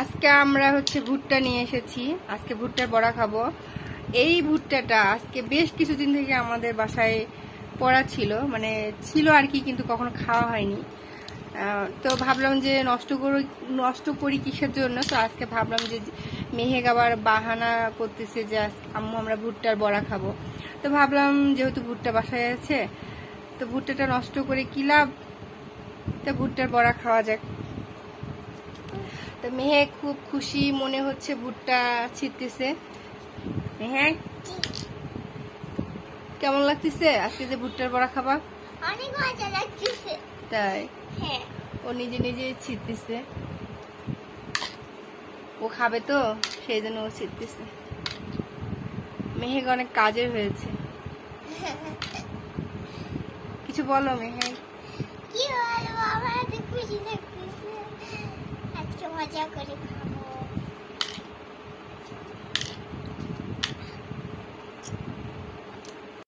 আজকে আমরা হচ্ছে ভুট্টা নিয়ে এসেছি। আজকে ভুট্টার বড়া খাবো। এই ভুট্টাটা আজকে বেশ কিছুদিন থেকে আমাদের বাসায় পড়া ছিল, মানে ছিল আর কি, কিন্তু কখনো খাওয়া হয়নি। তো ভাবলাম যে নষ্ট করি কিসের জন্য। তো আজকে ভাবলাম যে মেহেক আবার বাহানা করতেছে যে আম্মু আমরা ভুট্টার বড়া খাবো। তো ভাবলাম যেহেতু ভুট্টা বাসায় আছে, তো ভুট্টাটা নষ্ট করে কি লাভ, তো ভুট্টার বড়া খাওয়া যাক। তো মেহেক খুব খুশি মনে হচ্ছে, ভুট্টা ছিটতেছে। মেহেক কেমন লাগতেছে আজকে যে ভুট্টার বড়া খাবা? অনেক মজা লাগতেছে। তাই? হ্যাঁ। ও নিজে নিজে ছিটতেছে, ও খাবে তো সেই জন্য ও ছিটতেছে। মেহেক অনেক কাজের হয়েছে। কিছু বলো মেহেক। কি বলবো, আমার এত খুশি লাগতেছে, আজকে মজা করে খাবো।